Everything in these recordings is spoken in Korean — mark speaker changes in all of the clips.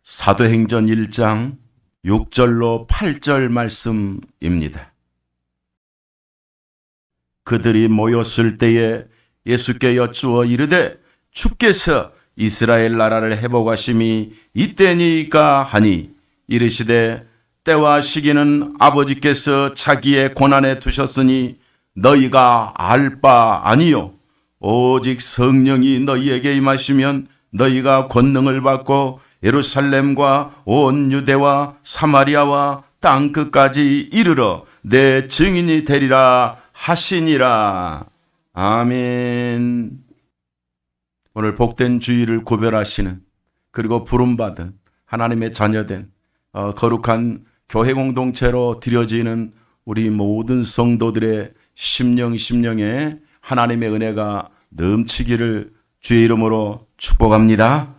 Speaker 1: 사도행전 1장 6절로 8절 말씀입니다. 그들이 모였을 때에 예수께 여쭈어 이르되 주께서 이스라엘 나라를 회복하심이 이때니까 하니 이르시되 때와 시기는 아버지께서 자기의 고난에 두셨으니 너희가 알 바 아니요 오직 성령이 너희에게 임하시면 너희가 권능을 받고 예루살렘과 온 유대와 사마리아와 땅 끝까지 이르러 내 증인이 되리라 하시니라. 아멘. 오늘 복된 주일을 구별하시는, 그리고 부름받은 하나님의 자녀된 거룩한 교회 공동체로 드려지는 우리 모든 성도들의 심령에 하나님의 은혜가 넘치기를 주의 이름으로 축복합니다.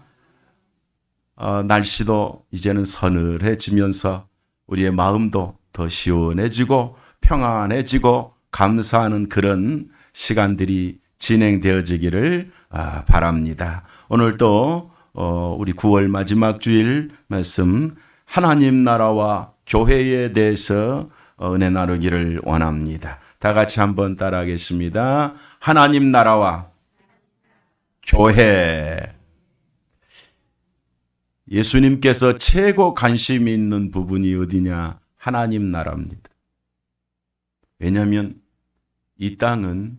Speaker 1: 날씨도 이제는 서늘해지면서 우리의 마음도 더 시원해지고 평안해지고 감사하는 그런 시간들이 진행되어지기를 바랍니다. 오늘 또 우리 9월 마지막 주일 말씀, 하나님 나라와 교회에 대해서 은혜 나누기를 원합니다. 다 같이 한번 따라하겠습니다. 하나님 나라와 교회. 예수님께서 최고 관심이 있는 부분이 어디냐? 하나님 나라입니다. 왜냐하면 이 땅은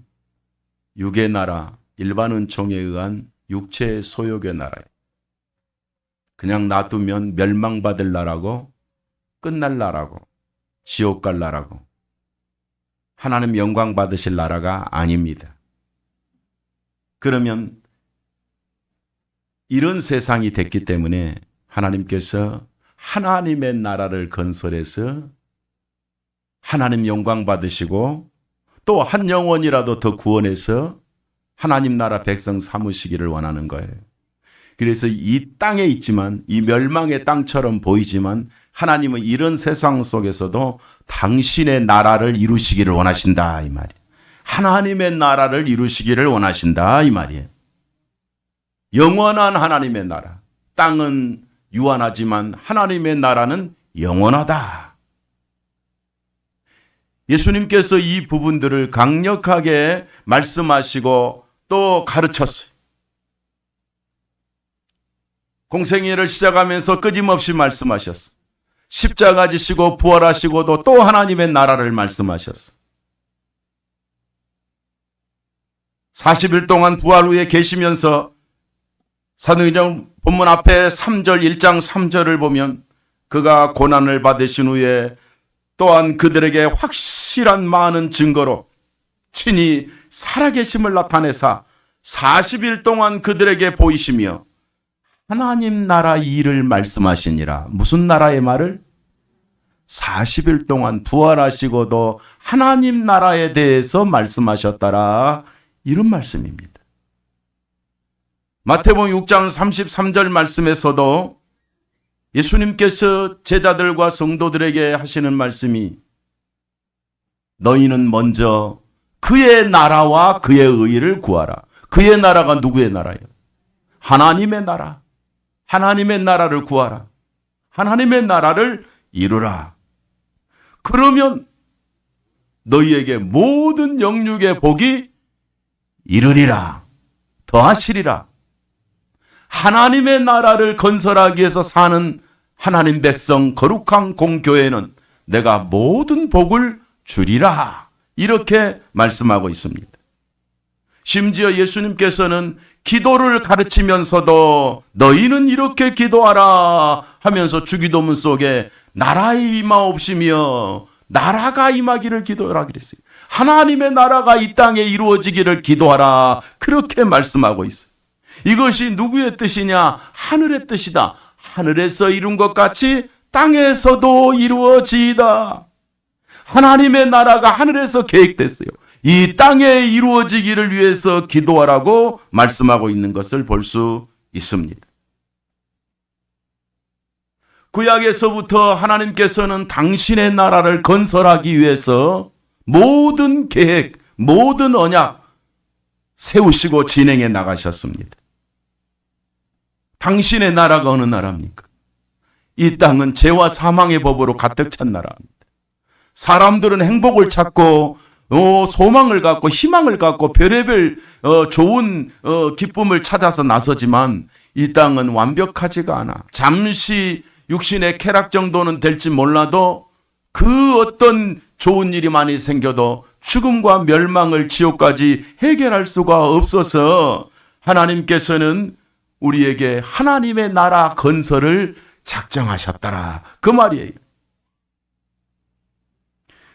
Speaker 1: 육의 나라, 일반 은총에 의한 육체의 소욕의 나라예요. 그냥 놔두면 멸망받을 나라고, 끝날 나라고, 지옥 갈 나라고, 하나님 영광 받으실 나라가 아닙니다. 그러면 이런 세상이 됐기 때문에 하나님께서 하나님의 나라를 건설해서 하나님 영광 받으시고 또 한 영혼이라도 더 구원해서 하나님 나라 백성 삼으시기를 원하는 거예요. 그래서 이 땅에 있지만, 이 멸망의 땅처럼 보이지만 하나님은 이런 세상 속에서도 당신의 나라를 이루시기를 원하신다 이 말이에요. 하나님의 나라를 이루시기를 원하신다 이 말이에요. 영원한 하나님의 나라. 땅은 유한하지만 하나님의 나라는 영원하다. 예수님께서 이 부분들을 강력하게 말씀하시고 또 가르쳤어요. 공생애를 시작하면서 끊임없이 말씀하셨어요. 십자가 지시고 부활하시고도 또 하나님의 나라를 말씀하셨어요. 40일 동안 부활 후에 계시면서 사도행전 본문 앞에 3절, 1장 3절을 보면 그가 고난을 받으신 후에 또한 그들에게 확실한 많은 증거로 친히 살아계심을 나타내사 40일 동안 그들에게 보이시며 하나님 나라 일을 말씀하시니라. 무슨 나라의 말을? 40일 동안 부활하시고도 하나님 나라에 대해서 말씀하셨더라. 이런 말씀입니다. 마태복음 6장 33절 말씀에서도 예수님께서 제자들과 성도들에게 하시는 말씀이 너희는 먼저 그의 나라와 그의 의를 구하라. 그의 나라가 누구의 나라예요? 하나님의 나라. 하나님의 나라를 구하라. 하나님의 나라를 이루라. 그러면 너희에게 모든 영육의 복이 이르리라. 더하시리라. 하나님의 나라를 건설하기 위해서 사는 하나님 백성 거룩한 공교회는 내가 모든 복을 주리라. 이렇게 말씀하고 있습니다. 심지어 예수님께서는 기도를 가르치면서도 너희는 이렇게 기도하라 하면서 주기도문 속에 나라의 임하옵시며 나라가 임하기를 기도하라 그랬어요. 하나님의 나라가 이 땅에 이루어지기를 기도하라. 그렇게 말씀하고 있어요. 이것이 누구의 뜻이냐? 하늘의 뜻이다. 하늘에서 이룬 것 같이 땅에서도 이루어지이다. 하나님의 나라가 하늘에서 계획됐어요. 이 땅에 이루어지기를 위해서 기도하라고 말씀하고 있는 것을 볼 수 있습니다. 구약에서부터 하나님께서는 당신의 나라를 건설하기 위해서 모든 계획, 모든 언약 세우시고 진행해 나가셨습니다. 당신의 나라가 어느 나라입니까? 이 땅은 죄와 사망의 법으로 가득 찬 나라입니다. 사람들은 행복을 찾고 소망을 갖고 희망을 갖고 별의별 좋은 기쁨을 찾아서 나서지만 이 땅은 완벽하지가 않아. 잠시 육신의 쾌락 정도는 될지 몰라도 그 어떤 좋은 일이 많이 생겨도 죽음과 멸망을 지옥까지 해결할 수가 없어서 하나님께서는 우리에게 하나님의 나라 건설을 작정하셨더라. 그 말이에요.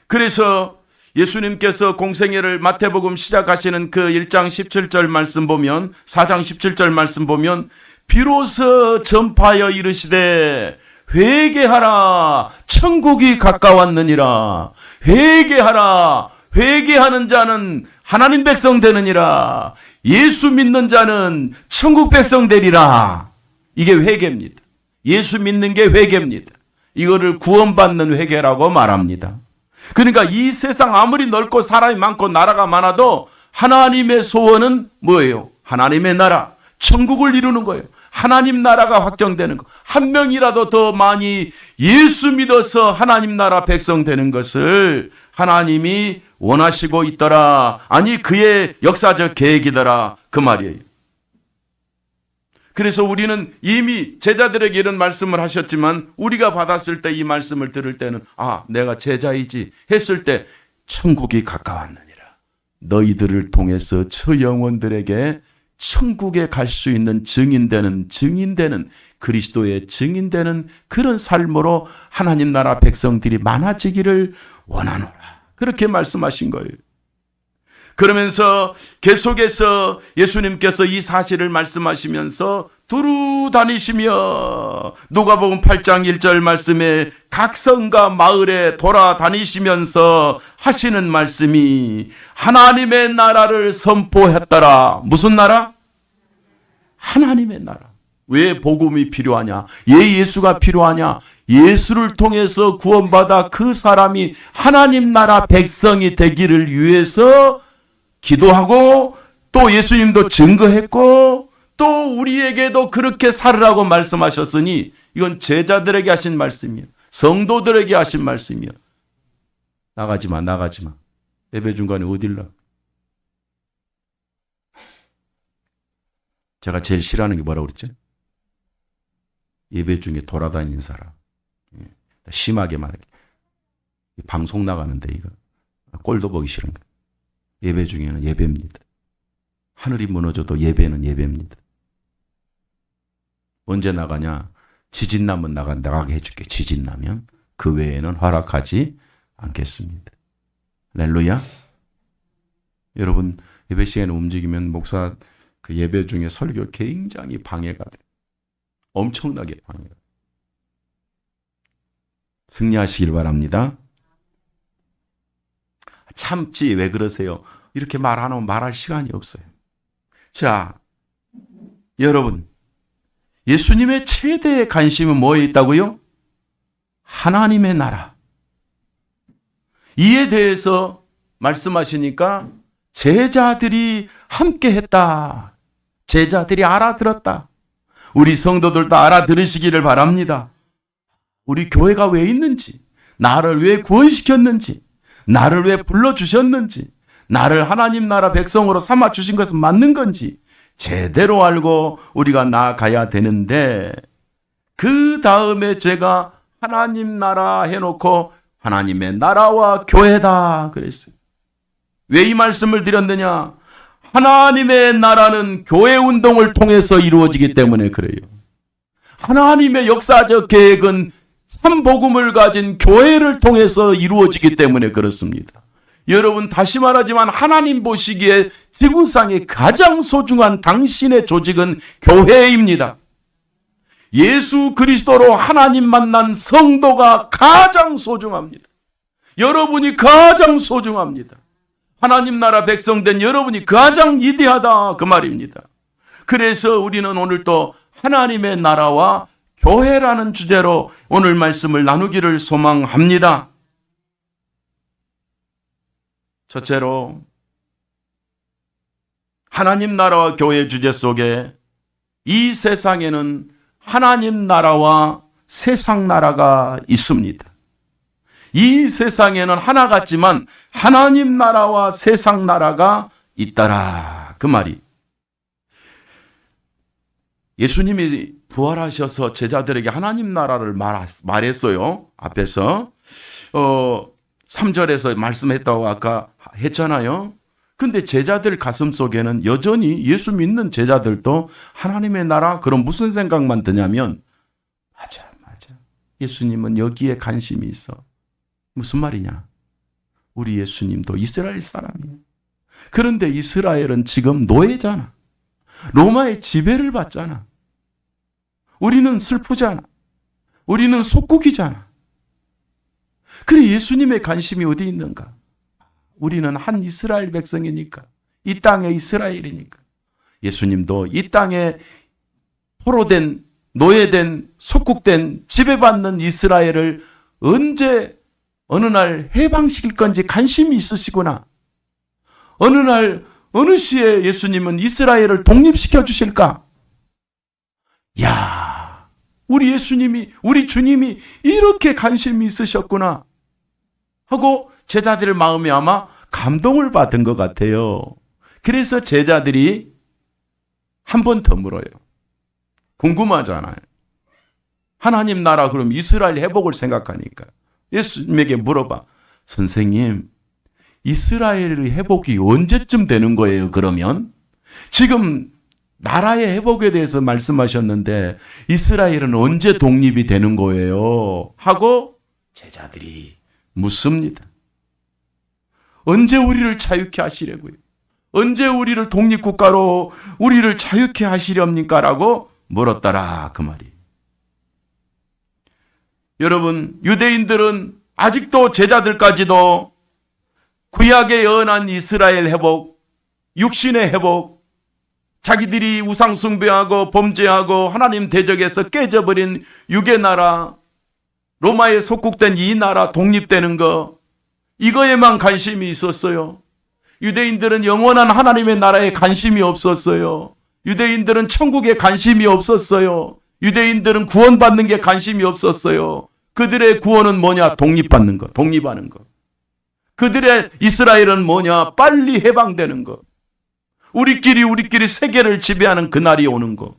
Speaker 1: 그래서 예수님께서 공생애를 마태복음 시작하시는 그 1장 17절 말씀 보면 4장 17절 말씀 보면 비로소 전파하여 이르시되 회개하라 천국이 가까웠느니라. 회개하라. 회개하는 자는 하나님 백성 되느니라. 예수 믿는 자는 천국 백성 되리라. 이게 회개입니다. 예수 믿는 게 회개입니다. 이거를 구원받는 회개라고 말합니다. 그러니까 이 세상 아무리 넓고 사람이 많고 나라가 많아도 하나님의 소원은 뭐예요? 하나님의 나라, 천국을 이루는 거예요. 하나님 나라가 확정되는 거. 한 명이라도 더 많이 예수 믿어서 하나님 나라 백성 되는 것을 하나님이 원하시고 있더라. 아니 그의 역사적 계획이더라. 그 말이에요. 그래서 우리는 이미 제자들에게 이런 말씀을 하셨지만 우리가 받았을 때 이 말씀을 들을 때는 내가 제자이지 했을 때 천국이 가까웠느니라. 너희들을 통해서 저 영혼들에게 천국에 갈 수 있는 증인되는 그리스도의 증인되는 그런 삶으로 하나님 나라 백성들이 많아지기를 원하노라. 그렇게 말씀하신 거예요. 그러면서 계속해서 예수님께서 이 사실을 말씀하시면서 두루 다니시며 누가복음 8장 1절 말씀에 각 성과 마을에 돌아다니시면서 하시는 말씀이 하나님의 나라를 선포했더라. 무슨 나라? 하나님의 나라. 왜 복음이 필요하냐? 왜 예수가 필요하냐? 예수를 통해서 구원받아 그 사람이 하나님 나라 백성이 되기를 위해서 기도하고 또 예수님도 증거했고 또 우리에게도 그렇게 살으라고 말씀하셨으니 이건 제자들에게 하신 말씀이에요. 성도들에게 하신 말씀이에요. 나가지 마. 예배 중간에 어딜 나? 제가 제일 싫어하는 게 뭐라고 그랬죠? 예배 중에 돌아다니는 사람. 심하게 말해. 방송 나가는데 이거 꼴도 보기 싫은 거예요. 예배 중에는 예배입니다. 하늘이 무너져도 예배는 예배입니다. 언제 나가냐? 지진 나면 나가게 해줄게. 지진 나면. 그 외에는 허락하지 않겠습니다. 할렐루야. 여러분 예배 시간에 움직이면 목사 그 예배 중에 설교 굉장히 방해가 돼요. 엄청나게 방해가 돼요. 승리하시길 바랍니다. 참지 왜 그러세요? 이렇게 말 안 하면 말할 시간이 없어요. 자, 여러분 예수님의 최대의 관심은 뭐에 있다고요? 하나님의 나라. 이에 대해서 말씀하시니까 제자들이 함께 했다. 제자들이 알아들었다. 우리 성도들도 알아들으시기를 바랍니다. 우리 교회가 왜 있는지, 나를 왜 구원시켰는지, 나를 왜 불러주셨는지, 나를 하나님 나라 백성으로 삼아주신 것은 맞는 건지 제대로 알고 우리가 나아가야 되는데 그 다음에 제가 하나님 나라 해놓고 하나님의 나라와 교회다 그랬어요. 왜 이 말씀을 드렸느냐? 하나님의 나라는 교회 운동을 통해서 이루어지기 때문에 그래요. 하나님의 역사적 계획은 참복음을 가진 교회를 통해서 이루어지기 때문에 그렇습니다. 여러분 다시 말하지만 하나님 보시기에 지구상에 가장 소중한 당신의 조직은 교회입니다. 예수 그리스도로 하나님 만난 성도가 가장 소중합니다. 여러분이 가장 소중합니다. 하나님 나라 백성 된 여러분이 가장 위대하다 그 말입니다. 그래서 우리는 오늘 또 하나님의 나라와 교회라는 주제로 오늘 말씀을 나누기를 소망합니다. 첫째로 하나님 나라와 교회 주제 속에 이 세상에는 하나님 나라와 세상 나라가 있습니다. 이 세상에는 하나 같지만 하나님 나라와 세상 나라가 있더라. 그 말이. 예수님이 부활하셔서 제자들에게 하나님 나라를 말했어요. 앞에서 3절에서 말씀했다고 아까 했잖아요. 근데 제자들 가슴 속에는 여전히 예수 믿는 제자들도 하나님의 나라, 그럼 무슨 생각만 드냐면 맞아. 예수님은 여기에 관심이 있어. 무슨 말이냐? 우리 예수님도 이스라엘 사람이에요. 그런데 이스라엘은 지금 노예잖아. 로마의 지배를 받잖아. 우리는 슬프잖아. 우리는 속국이잖아. 그래 예수님의 관심이 어디 있는가? 우리는 한 이스라엘 백성이니까. 이 땅의 이스라엘이니까. 예수님도 이 땅에 포로된, 노예된, 속국된, 지배받는 이스라엘을 언제 어느 날 해방시킬 건지 관심이 있으시구나. 어느 날 어느 시에 예수님은 이스라엘을 독립시켜 주실까? 야, 우리 예수님이, 우리 주님이 이렇게 관심이 있으셨구나 하고 제자들의 마음이 아마 감동을 받은 것 같아요. 그래서 제자들이 한 번 더 물어요. 궁금하잖아요. 하나님 나라 그럼 이스라엘 회복을 생각하니까 예수님에게 물어봐. 선생님, 이스라엘의 회복이 언제쯤 되는 거예요, 그러면? 지금 나라의 회복에 대해서 말씀하셨는데 이스라엘은 언제 독립이 되는 거예요? 하고 제자들이 묻습니다. 언제 우리를 자유케 하시려고요? 언제 우리를 독립국가로 우리를 자유케 하시렵니까? 라고 물었더라, 그 말이. 여러분, 유대인들은 아직도 제자들까지도 구약에 예언한 이스라엘 회복, 육신의 회복, 자기들이 우상 숭배하고 범죄하고 하나님 대적에서 깨져버린 육의 나라, 로마에 속국된 이 나라 독립되는 거, 이거에만 관심이 있었어요. 유대인들은 영원한 하나님의 나라에 관심이 없었어요. 유대인들은 천국에 관심이 없었어요. 유대인들은 구원받는 게 관심이 없었어요. 그들의 구원은 뭐냐? 독립받는 거, 독립하는 거. 그들의 이스라엘은 뭐냐? 빨리 해방되는 거. 우리끼리 세계를 지배하는 그날이 오는 거.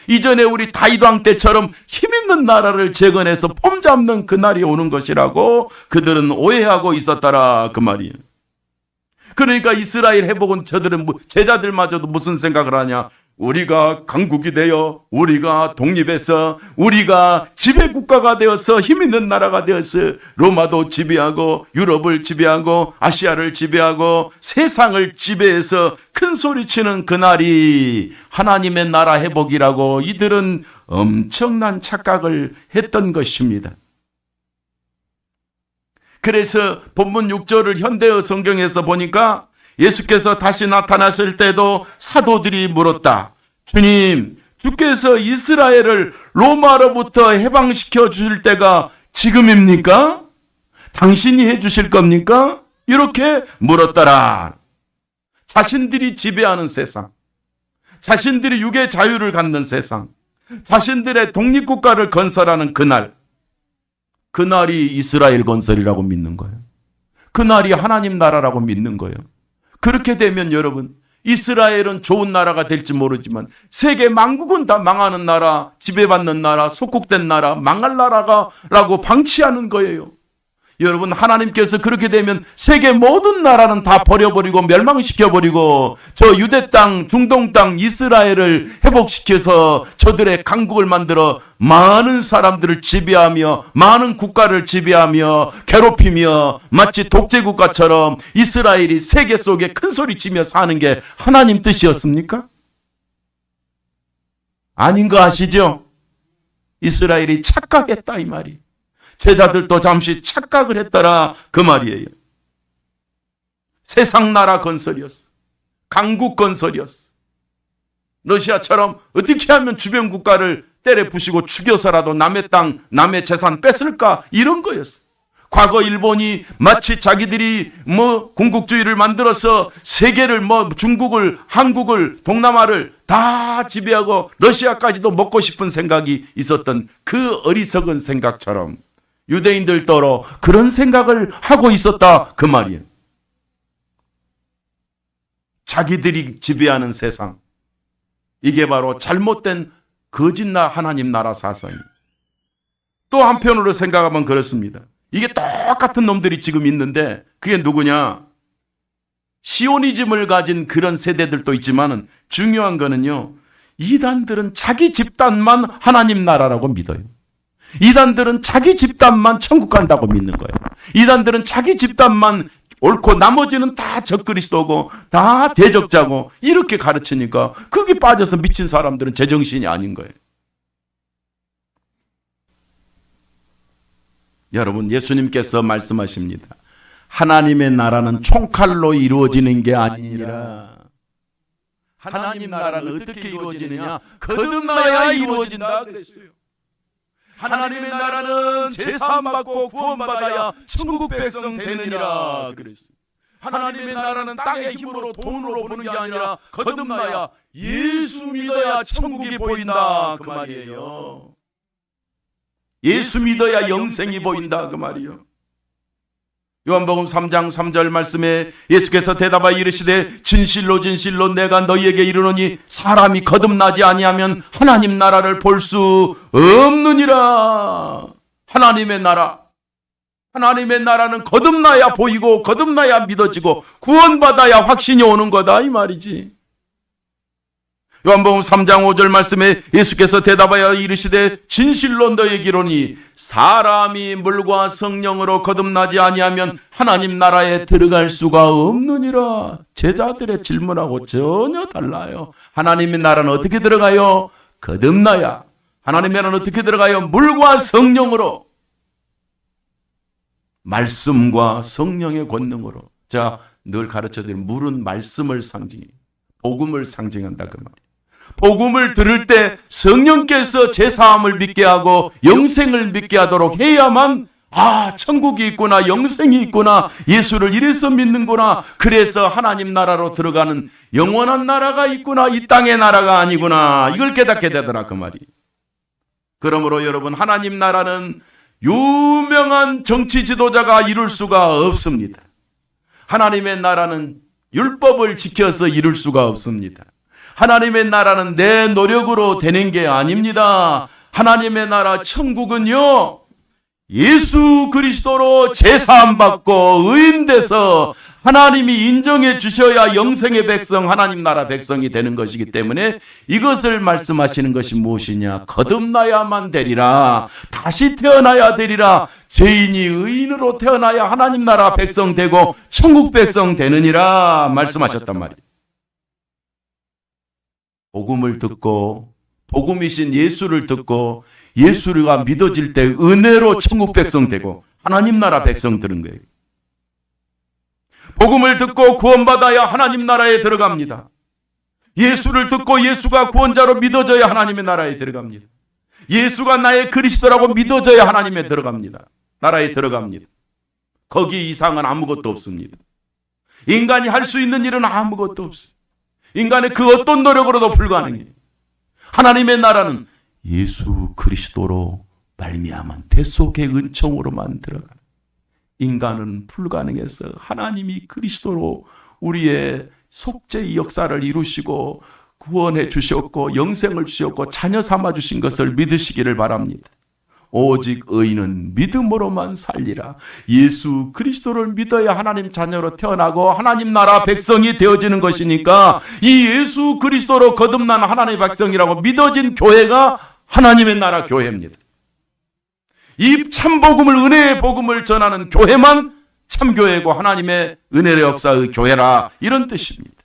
Speaker 1: 이전에 우리 다윗 왕 때처럼 힘있는 나라를 재건해서 폼잡는 그날이 오는 것이라고 그들은 오해하고 있었더라, 그 말이에요. 그러니까 이스라엘 회복은 저들은 제자들마저도 무슨 생각을 하냐? 우리가 강국이 되어 우리가 독립해서 우리가 지배국가가 되어서 힘있는 나라가 되어서 로마도 지배하고 유럽을 지배하고 아시아를 지배하고 세상을 지배해서 큰 소리치는 그날이 하나님의 나라 회복이라고 이들은 엄청난 착각을 했던 것입니다. 그래서 본문 6절을 현대어 성경에서 보니까 예수께서 다시 나타났을 때도 사도들이 물었다. 주님, 주께서 이스라엘을 로마로부터 해방시켜 주실 때가 지금입니까? 당신이 해 주실 겁니까? 이렇게 물었더라. 자신들이 지배하는 세상, 자신들이 육의 자유를 갖는 세상, 자신들의 독립국가를 건설하는 그날, 그날이 이스라엘 건설이라고 믿는 거예요. 그날이 하나님 나라라고 믿는 거예요. 그렇게 되면 여러분, 이스라엘은 좋은 나라가 될지 모르지만 세계 만국은 다 망하는 나라, 지배받는 나라, 속국된 나라, 망할 나라라고 방치하는 거예요. 여러분, 하나님께서 그렇게 되면 세계 모든 나라는 다 버려버리고 멸망시켜버리고 저 유대 땅, 중동 땅, 이스라엘을 회복시켜서 저들의 강국을 만들어 많은 사람들을 지배하며 많은 국가를 지배하며 괴롭히며 마치 독재국가처럼 이스라엘이 세계 속에 큰 소리치며 사는 게 하나님 뜻이었습니까? 아닌 거 아시죠? 이스라엘이 착각했다, 이 말이. 제자들도 잠시 착각을 했더라, 그 말이에요. 세상 나라 건설이었어. 강국 건설이었어. 러시아처럼 어떻게 하면 주변 국가를 때려 부수고 죽여서라도 남의 땅, 남의 재산 뺏을까? 이런 거였어. 과거 일본이 마치 자기들이 군국주의를 만들어서 세계를 중국을, 한국을, 동남아를 다 지배하고 러시아까지도 먹고 싶은 생각이 있었던 그 어리석은 생각처럼 유대인들더러 그런 생각을 하고 있었다 그 말이에요. 자기들이 지배하는 세상, 이게 바로 잘못된 거짓 하나님 나라 사상이에요. 또 한편으로 생각하면 그렇습니다. 이게 똑같은 놈들이 지금 있는데 그게 누구냐? 시오니즘을 가진 그런 세대들도 있지만 중요한 거는요, 이단들은 자기 집단만 하나님 나라라고 믿어요. 이단들은 자기 집단만 천국 간다고 믿는 거예요. 이단들은 자기 집단만 옳고 나머지는 다 적그리스도고 다 대적자고 이렇게 가르치니까 거기 빠져서 미친 사람들은 제정신이 아닌 거예요. 여러분, 예수님께서 말씀하십니다. 하나님의 나라는 총칼로 이루어지는 게 아니라 하나님 나라는 어떻게 이루어지느냐? 거듭나야 이루어진다 그랬어요. 하나님의 나라는 제사함 받고 구원받아야 천국 백성 되느니라 그랬어요. 하나님의 나라는 땅의 힘으로 돈으로 보는 게 아니라 거듭나야 예수 믿어야 천국이 보인다 그 말이에요. 예수 믿어야 영생이 보인다 그 말이에요. 요한복음 3장 3절 말씀에 예수께서 대답하여 이르시되 진실로 진실로 내가 너희에게 이르노니 사람이 거듭나지 아니하면 하나님 나라를 볼 수 없느니라. 하나님의 나라는 거듭나야 보이고 거듭나야 믿어지고 구원받아야 확신이 오는 거다 이 말이지. 요한복음 3장 5절 말씀에 예수께서 대답하여 이르시되 진실로 너희에게 이르노니 사람이 물과 성령으로 거듭나지 아니하면 하나님 나라에 들어갈 수가 없느니라. 제자들의 질문하고 전혀 달라요. 하나님의 나라는 어떻게 들어가요? 거듭나야. 하나님의 나라는 어떻게 들어가요? 물과 성령으로. 말씀과 성령의 권능으로. 자, 늘 가르쳐드린 물은 말씀을 상징해요. 복음을 상징한다 그 말이에요. 복음을 들을 때 성령께서 제사함을 믿게 하고 영생을 믿게 하도록 해야만 천국이 있구나, 영생이 있구나, 예수를 이래서 믿는구나, 그래서 하나님 나라로 들어가는 영원한 나라가 있구나, 이 땅의 나라가 아니구나, 이걸 깨닫게 되더라 그 말이. 그러므로 여러분, 하나님 나라는 유명한 정치 지도자가 이룰 수가 없습니다. 하나님의 나라는 율법을 지켜서 이룰 수가 없습니다. 하나님의 나라는 내 노력으로 되는 게 아닙니다. 하나님의 나라 천국은요, 예수 그리스도로 제사함 받고 의인돼서 하나님이 인정해 주셔야 영생의 백성, 하나님 나라 백성이 되는 것이기 때문에 이것을 말씀하시는 것이 무엇이냐? 거듭나야만 되리라. 다시 태어나야 되리라. 죄인이 의인으로 태어나야 하나님 나라 백성 되고 천국 백성 되느니라 말씀하셨단 말이에요. 복음을 듣고 복음이신 예수를 듣고 예수가 믿어질 때 은혜로 천국 백성 되고 하나님 나라 백성 되는 거예요. 복음을 듣고 구원받아야 하나님 나라에 들어갑니다. 예수를 듣고 예수가 구원자로 믿어져야 하나님의 나라에 들어갑니다. 예수가 나의 그리스도라고 믿어져야 하나님에 들어갑니다. 나라에 들어갑니다. 거기 이상은 아무것도 없습니다. 인간이 할 수 있는 일은 아무것도 없어요. 인간의 그 어떤 노력으로도 불가능해요. 하나님의 나라는 예수 그리스도로 말미암은 대속의 은총으로만 들어가는, 인간은 불가능해서 하나님이 그리스도로 우리의 속죄의 역사를 이루시고 구원해 주셨고 영생을 주셨고 자녀 삼아 주신 것을 믿으시기를 바랍니다. 오직 의인은 믿음으로만 살리라. 예수 그리스도를 믿어야 하나님 자녀로 태어나고 하나님 나라 백성이 되어지는 것이니까 이 예수 그리스도로 거듭난 하나님의 백성이라고 믿어진 교회가 하나님의 나라 교회입니다. 이 참복음을, 은혜의 복음을 전하는 교회만 참교회고 하나님의 은혜의 역사의 교회라, 이런 뜻입니다.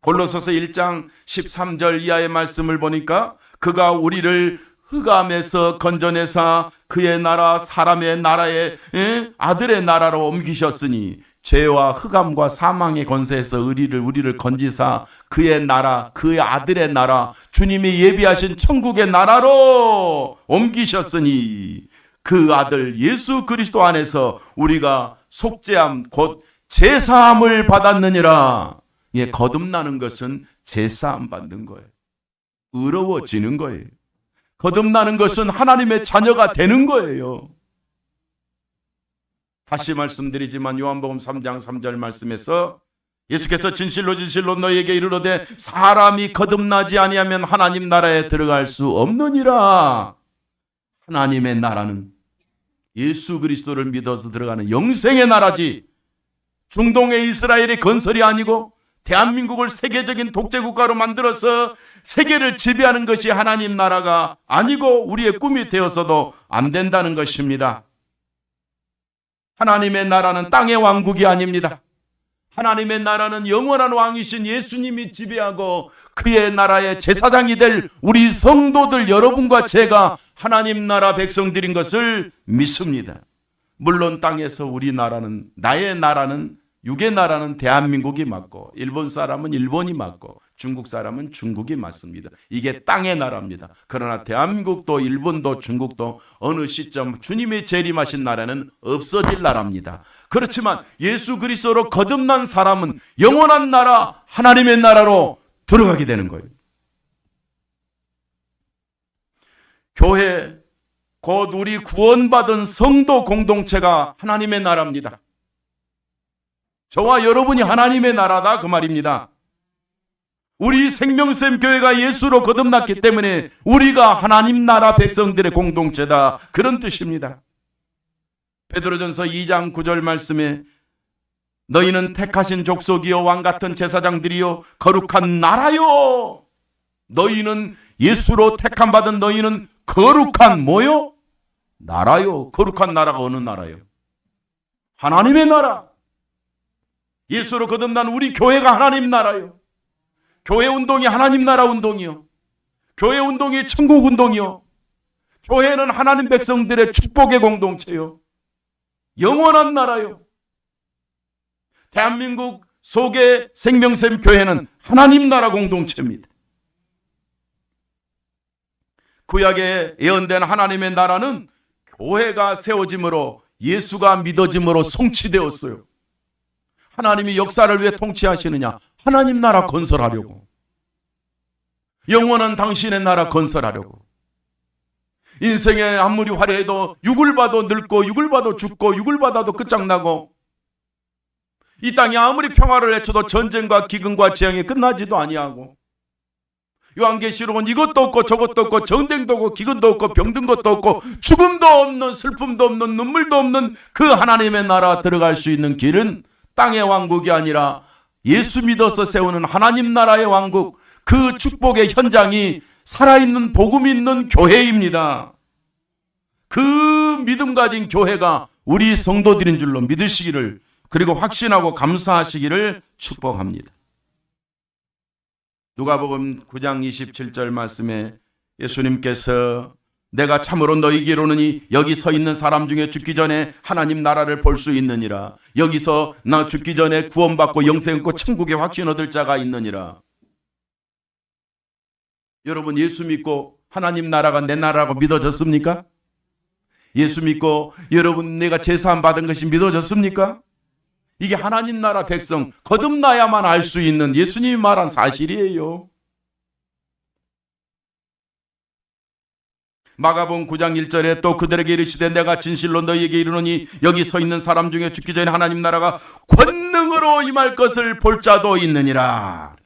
Speaker 1: 골로새서 1장 13절 이하의 말씀을 보니까 그가 우리를 흑암에서 건져내사 그의 나라, 사람의 나라에 아들의 나라로 옮기셨으니 죄와 흑암과 사망의 권세에서 우리를 건지사 그의 나라, 그의 아들의 나라, 주님이 예비하신 천국의 나라로 옮기셨으니 그 아들 예수 그리스도 안에서 우리가 속죄함 곧 제사함을 받았느니라. 예, 거듭나는 것은 제사함 받는 거예요. 의로워지는 거예요. 거듭나는 것은 하나님의 자녀가 되는 거예요. 다시 말씀드리지만 요한복음 3장 3절 말씀에서 예수께서 진실로 진실로 너희에게 이르노되 사람이 거듭나지 아니하면 하나님 나라에 들어갈 수 없느니라. 하나님의 나라는 예수 그리스도를 믿어서 들어가는 영생의 나라지, 중동의 이스라엘의 건설이 아니고 대한민국을 세계적인 독재국가로 만들어서 세계를 지배하는 것이 하나님 나라가 아니고 우리의 꿈이 되어서도 안 된다는 것입니다. 하나님의 나라는 땅의 왕국이 아닙니다. 하나님의 나라는 영원한 왕이신 예수님이 지배하고 그의 나라의 제사장이 될 우리 성도들 여러분과 제가 하나님 나라 백성들인 것을 믿습니다. 물론 땅에서 우리나라는, 나의 나라는, 육의 나라는 대한민국이 맞고 일본 사람은 일본이 맞고 중국 사람은 중국이 맞습니다. 이게 땅의 나라입니다. 그러나 대한민국도 일본도 중국도 어느 시점 주님이 재림하신 나라는 없어질 나라입니다. 그렇지만 예수 그리스도로 거듭난 사람은 영원한 나라, 하나님의 나라로 들어가게 되는 거예요. 교회, 곧 우리 구원받은 성도 공동체가 하나님의 나라입니다. 저와 여러분이 하나님의 나라다 그 말입니다. 우리 생명샘 교회가 예수로 거듭났기 때문에 우리가 하나님 나라 백성들의 공동체다, 그런 뜻입니다. 베드로전서 2장 9절 말씀에 너희는 택하신 족속이요 왕같은 제사장들이요 거룩한 나라요. 너희는 예수로 택함 받은 너희는 거룩한 뭐요? 나라요. 거룩한 나라가 어느 나라요? 하나님의 나라. 예수로 거듭난 우리 교회가 하나님 나라요. 교회 운동이 하나님 나라 운동이요. 교회 운동이 천국 운동이요. 교회는 하나님 백성들의 축복의 공동체요. 영원한 나라요. 대한민국 속의 생명샘 교회는 하나님 나라 공동체입니다. 구약에 예언된 하나님의 나라는 교회가 세워짐으로 예수가 믿어짐으로 성취되었어요. 하나님이 역사를 왜 통치하시느냐? 하나님 나라 건설하려고. 영원한 당신의 나라 건설하려고. 인생에 아무리 화려해도 육을 봐도 늙고 육을 봐도 죽고 육을 받아도 끝장나고 이 땅이 아무리 평화를 외쳐도 전쟁과 기근과 재앙이 끝나지도 아니하고 요한계시록은 이것도 없고 저것도 없고 전쟁도 없고 기근도 없고 병든 것도 없고 죽음도 없는 슬픔도 없는 눈물도 없는 그 하나님의 나라 들어갈 수 있는 길은 땅의 왕국이 아니라 예수 믿어서 세우는 하나님 나라의 왕국, 그 축복의 현장이 살아있는 복음 있는 교회입니다. 그 믿음 가진 교회가 우리 성도들인 줄로 믿으시기를, 그리고 확신하고 감사하시기를 축복합니다. 누가복음 9장 27절 말씀에 예수님께서 내가 참으로 너희에게 이르노니 여기 서 있는 사람 중에 죽기 전에 하나님 나라를 볼 수 있느니라. 여기서 나 죽기 전에 구원받고 영생 얻고 천국에 확신 얻을 자가 있느니라. 여러분, 예수 믿고 하나님 나라가 내 나라라고 믿어졌습니까? 예수 믿고 여러분 내가 제사함 받은 것이 믿어졌습니까? 이게 하나님 나라 백성 거듭나야만 알 수 있는 예수님이 말한 사실이에요. 마가복음 9장 1절에 또 그들에게 이르시되 내가 진실로 너희에게 이르노니 여기 서 있는 사람 중에 죽기 전에 하나님 나라가 권능으로 임할 것을 볼 자도 있느니라.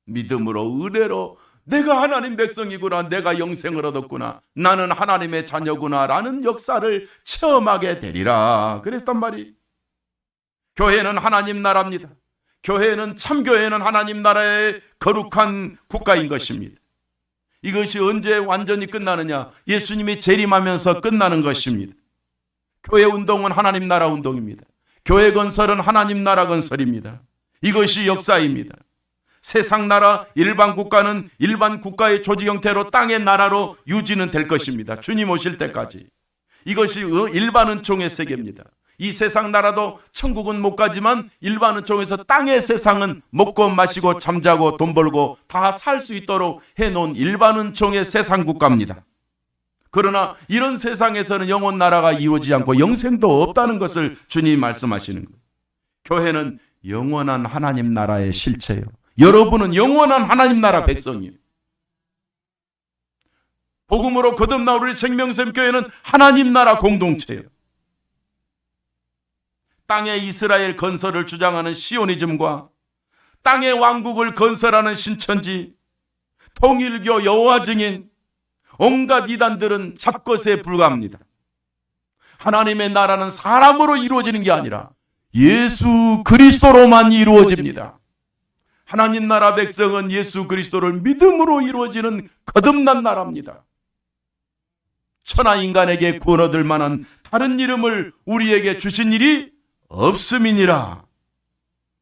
Speaker 1: 믿음으로 은혜로 내가 하나님 백성이구나, 내가 영생을 얻었구나, 나는 하나님의 자녀구나 라는 역사를 체험하게 되리라 그랬단 말이. 교회는 하나님 나라입니다. 교회는 참교회는 하나님 나라의 거룩한 국가인 것입니다. 이것이 언제 완전히 끝나느냐? 예수님이 재림하면서 끝나는 것입니다. 교회 운동은 하나님 나라 운동입니다. 교회 건설은 하나님 나라 건설입니다. 이것이 역사입니다. 세상 나라 일반 국가는 일반 국가의 조직 형태로 땅의 나라로 유지는 될 것입니다. 주님 오실 때까지. 이것이 일반 은총의 세계입니다. 이 세상 나라도 천국은 못 가지만 일반 은총에서 땅의 세상은 먹고 마시고 잠자고 돈 벌고 다 살 수 있도록 해놓은 일반 은총의 세상 국가입니다. 그러나 이런 세상에서는 영원 나라가 이루어지지 않고 영생도 없다는 것을 주님이 말씀하시는 거예요. 교회는 영원한 하나님 나라의 실체예요. 여러분은 영원한 하나님 나라 백성이에요. 복음으로 거듭나 우리 생명샘 교회는 하나님 나라 공동체예요. 땅의 이스라엘 건설을 주장하는 시오니즘과 땅의 왕국을 건설하는 신천지, 통일교 여호와 증인, 온갖 이단들은 잡것에 불과합니다. 하나님의 나라는 사람으로 이루어지는 게 아니라 예수 그리스도로만 이루어집니다. 하나님 나라 백성은 예수 그리스도를 믿음으로 이루어지는 거듭난 나라입니다. 천하 인간에게 구원 얻을 만한 다른 이름을 우리에게 주신 일이 없음이니라.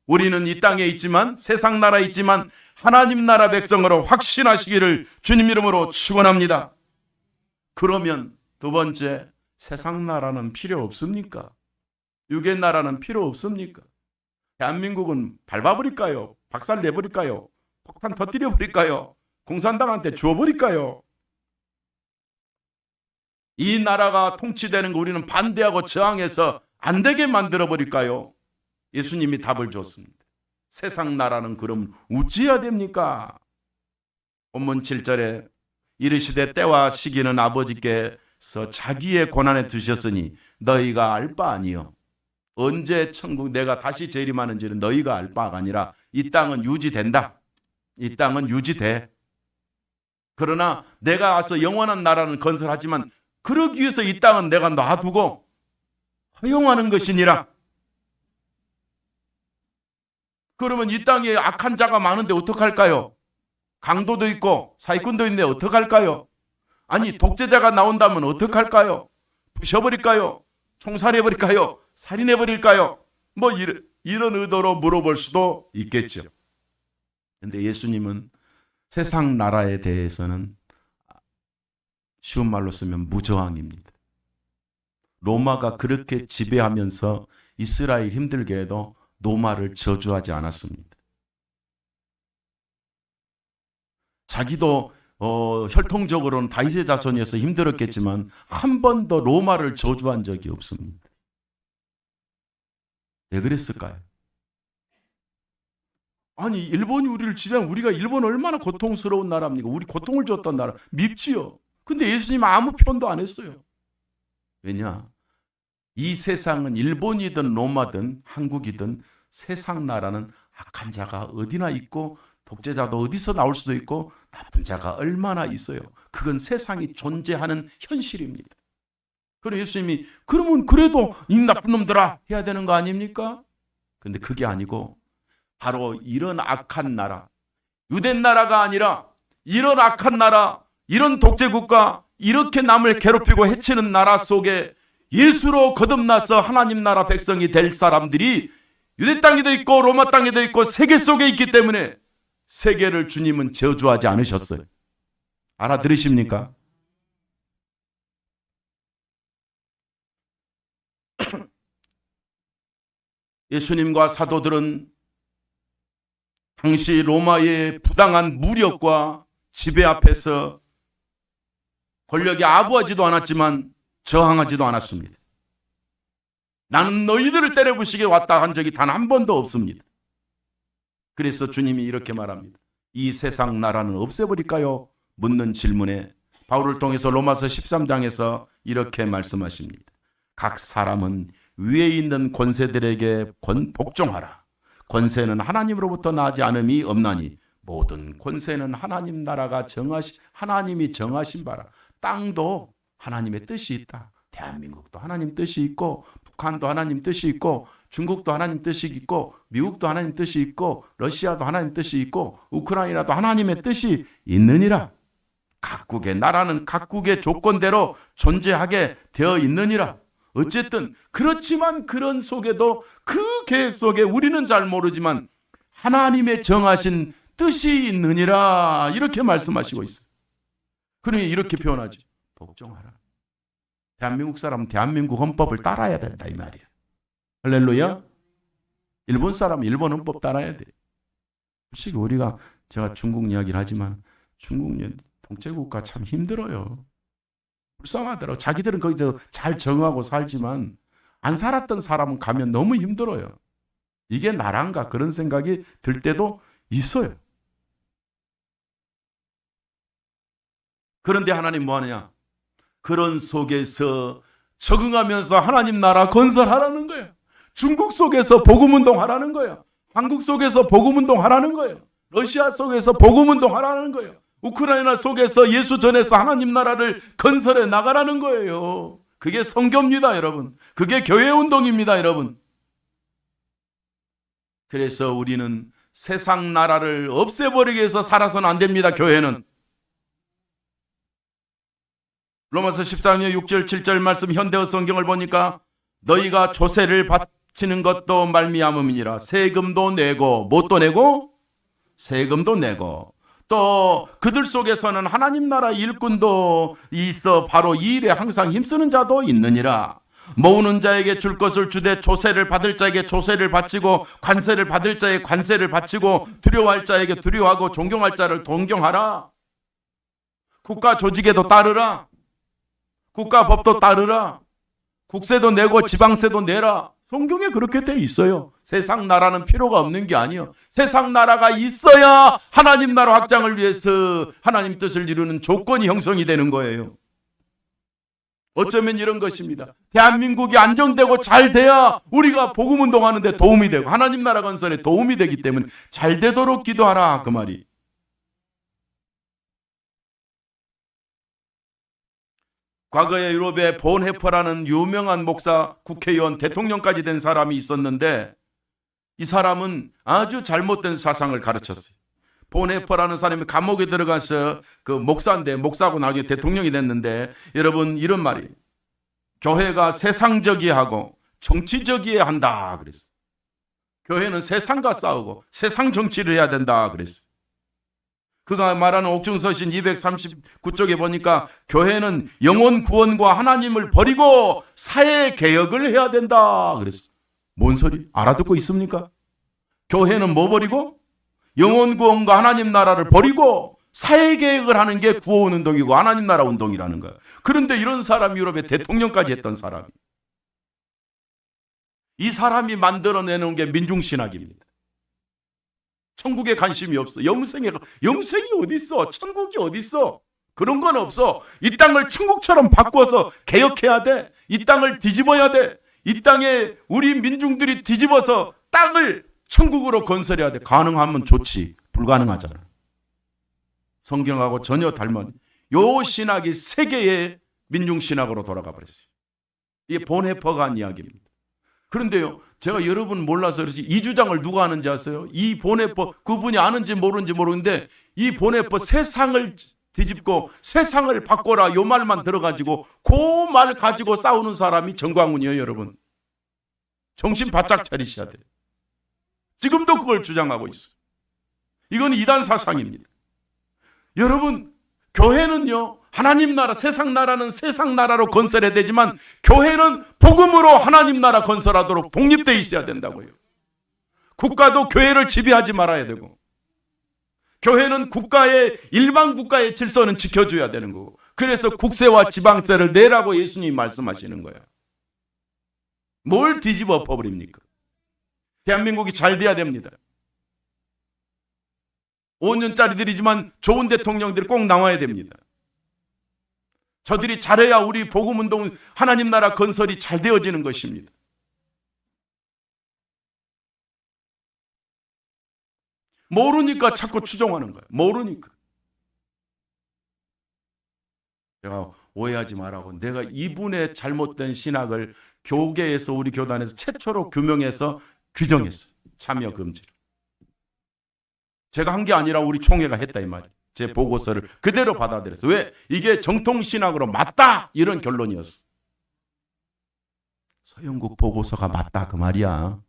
Speaker 1: 우리는 이 땅에 있지만, 세상 나라에 있지만 하나님 나라 백성으로 확신하시기를 주님 이름으로 축원합니다. 그러면 두 번째, 세상 나라는 필요 없습니까? 육의 나라는 필요 없습니까? 대한민국은 밟아버릴까요? 박살 내버릴까요? 폭탄 터뜨려버릴까요? 공산당한테 주워버릴까요? 이 나라가 통치되는 거 우리는 반대하고 저항해서 안 되게 만들어버릴까요? 예수님이 답을 줬습니다. 세상 나라는 그럼 어찌해야 됩니까? 본문 7절에 이르시되 때와 시기는 아버지께서 자기의 고난에 두셨으니 너희가 알 바 아니요. 언제 천국 내가 다시 재림하는지는 너희가 알 바가 아니라 이 땅은 유지된다. 이 땅은 유지돼. 그러나 내가 와서 영원한 나라는 건설하지만 그러기 위해서 이 땅은 내가 놔두고 허용하는 것이니라. 그러면 이 땅에 악한 자가 많은데 어떡할까요? 강도도 있고 사기꾼도 있는데 어떡할까요? 아니 독재자가 나온다면 어떡할까요? 부셔버릴까요? 총살해버릴까요? 살인해버릴까요? 뭐 이런 의도로 물어볼 수도 있겠죠. 그런데 예수님은 세상 나라에 대해서는 쉬운 말로 쓰면 무저항입니다. 로마가 그렇게 지배하면서 이스라엘 힘들게 해도 로마를 저주하지 않았습니다. 자기도 혈통적으로는 다윗의 자손이어서 힘들었겠지만 한 번도 로마를 저주한 적이 없습니다. 왜 그랬을까요? 아니 일본이 우리를 지배하면 우리가 일본 얼마나 고통스러운 나라입니까? 우리 고통을 줬던 나라 밉지요. 근데 예수님은 아무 표현도 안 했어요. 왜냐? 이 세상은 일본이든 로마든 한국이든 세상 나라는 악한 자가 어디나 있고 독재자도 어디서 나올 수도 있고 나쁜 자가 얼마나 있어요. 그건 세상이 존재하는 현실입니다. 그래서 예수님이 그러면 그래도 이 나쁜 놈들아 해야 되는 거 아닙니까? 근데 그게 아니고 바로 이런 악한 나라, 유대 나라가 아니라 이런 악한 나라, 이런 독재국가, 이렇게 남을 괴롭히고 해치는 나라 속에 예수로 거듭나서 하나님 나라 백성이 될 사람들이 유대 땅에도 있고 로마 땅에도 있고 세계 속에 있기 때문에 세계를 주님은 저주하지 않으셨어요. 알아들으십니까? 예수님과 사도들은 당시 로마의 부당한 무력과 지배 앞에서 권력에 아부하지도 않았지만 저항하지도 않았습니다. 나는 너희들을 때려부시게 왔다 한 적이 단 한 번도 없습니다. 그래서 주님이 이렇게 말합니다. 이 세상 나라는 없애버릴까요? 묻는 질문에 바울을 통해서 로마서 13장에서 이렇게 말씀하십니다. 각 사람은 위에 있는 권세들에게 복종하라. 권세는 하나님으로부터 나지 않음이 없나니 모든 권세는 하나님 나라가 하나님이 정하신 바라. 땅도 하나님의 뜻이 있다. 대한민국도 하나님 뜻이 있고 북한도 하나님 뜻이 있고 중국도 하나님 뜻이 있고 미국도 하나님 뜻이 있고 러시아도 하나님 뜻이 있고 우크라이나도 하나님의 뜻이 있느니라. 각국의 나라는 각국의 조건대로 존재하게 되어 있느니라. 어쨌든 그렇지만 그런 속에도 그 계획 속에 우리는 잘 모르지만 하나님의 정하신 뜻이 있느니라 이렇게 말씀하시고 있어요. 그러니 이렇게 표현하죠. 복종하라. 대한민국 사람은 대한민국 헌법을 따라야 된다 이 말이야. 할렐루야. 일본 사람은 일본 헌법 따라야 돼. 솔직히 우리가 제가 중국 이야기를 하지만 중국 독재국가 참 힘들어요. 불쌍하더라고. 자기들은 거기서 잘 정하고 살지만 안 살았던 사람은 가면 너무 힘들어요. 이게 나란가 그런 생각이 들 때도 있어요. 그런데 하나님 뭐 하느냐? 그런 속에서 적응하면서 하나님 나라 건설하라는 거예요. 중국 속에서 복음운동 하라는 거예요. 한국 속에서 복음운동 하라는 거예요. 러시아 속에서 복음운동 하라는 거예요. 우크라이나 속에서 예수 전해서 하나님 나라를 건설해 나가라는 거예요. 그게 선교입니다, 여러분. 그게 교회운동입니다, 여러분. 그래서 우리는 세상 나라를 없애버리기 위해서 살아서는 안 됩니다, 교회는. 로마서 14장 6절 7절 말씀 현대어 성경을 보니까 너희가 조세를 바치는 것도 말미암음이니라. 세금도 내고 뭣도 내고 세금도 내고 또 그들 속에서는 하나님 나라 일꾼도 있어 바로 이 일에 항상 힘쓰는 자도 있느니라. 모으는 자에게 줄 것을 주되 조세를 받을 자에게 조세를 바치고 관세를 받을 자에게 관세를 바치고 두려워할 자에게 두려워하고 존경할 자를 존경하라. 국가 조직에도 따르라. 국가 법도 따르라. 국세도 내고 지방세도 내라. 성경에 그렇게 돼 있어요. 세상 나라는 필요가 없는 게 아니에요. 세상 나라가 있어야 하나님 나라 확장을 위해서 하나님 뜻을 이루는 조건이 형성이 되는 거예요. 어쩌면 이런 것입니다. 대한민국이 안정되고 잘 돼야 우리가 복음운동하는 데 도움이 되고 하나님 나라 건설에 도움이 되기 때문에 잘 되도록 기도하라 그 말이. 과거에 유럽에 본헤퍼라는 유명한 목사, 국회의원, 대통령까지 된 사람이 있었는데 이 사람은 아주 잘못된 사상을 가르쳤어요. 본헤퍼라는 사람이 감옥에 들어가서 그 목사인데 목사하고 나중에 대통령이 됐는데 여러분 이런 말이 교회가 세상적이야 하고 정치적이야 한다 그랬어요. 교회는 세상과 싸우고 세상 정치를 해야 된다 그랬어요. 그가 말하는 옥중서신 239쪽에 보니까 교회는 영혼 구원과 하나님을 버리고 사회 개혁을 해야 된다 그랬어요. 뭔 소리? 알아듣고 있습니까? 교회는 뭐 버리고? 영혼 구원과 하나님 나라를 버리고 사회 개혁을 하는 게 구원 운동이고 하나님 나라 운동이라는 거예요. 그런데 이런 사람이 유럽의 대통령까지 했던 사람이. 이 사람이 만들어내는 게 민중신학입니다. 천국에 관심이 없어. 영생이 어디 있어? 천국이 어디 있어? 그런 건 없어. 이 땅을 천국처럼 바꿔서 개혁해야 돼. 이 땅을 뒤집어야 돼. 이 땅에 우리 민중들이 뒤집어서 땅을 천국으로 건설해야 돼. 가능하면 좋지. 불가능하잖아. 성경하고 전혀 닮은 요 신학이 세계의 민중신학으로 돌아가 버렸어요. 이게 본헤퍼가 한 이야기입니다. 그런데요, 제가 여러분 몰라서 그렇지 이 주장을 누가 하는지 아세요? 이 본헤퍼, 그분이 아는지 모르는지 모르는데 이 본헤퍼 세상을 뒤집고 세상을 바꿔라 요 말만 들어가지고 그 말 가지고 싸우는 사람이 정광훈이에요, 여러분. 정신 바짝 차리셔야 돼요. 지금도 그걸 주장하고 있어요. 이건 이단 사상입니다. 여러분, 교회는요, 하나님 나라, 세상 나라는 세상 나라로 건설해야 되지만 교회는 복음으로 하나님 나라 건설하도록 독립되어 있어야 된다고요. 국가도 교회를 지배하지 말아야 되고 교회는 일반 국가의 질서는 지켜줘야 되는 거고 그래서 국세와 지방세를 내라고 예수님이 말씀하시는 거예요. 뭘 뒤집어 엎어버립니까? 대한민국이 잘 돼야 됩니다. 5년짜리들이지만 좋은 대통령들이 꼭 나와야 됩니다. 저들이 잘해야 우리 복음운동 하나님 나라 건설이 잘 되어지는 것입니다. 모르니까 자꾸 추종하는 거예요. 모르니까. 제가 오해하지 말라고 내가 이분의 잘못된 신학을 교계에서 우리 교단에서 최초로 규명해서 규정했어요. 참여 금지를. 제가 한 게 아니라 우리 총회가 했다 이 말이에요. 제 보고서를 그대로 받아들였어요. 왜? 이게 정통신학으로 맞다 이런 결론이었어. 서영국 보고서가 맞다 그 말이야.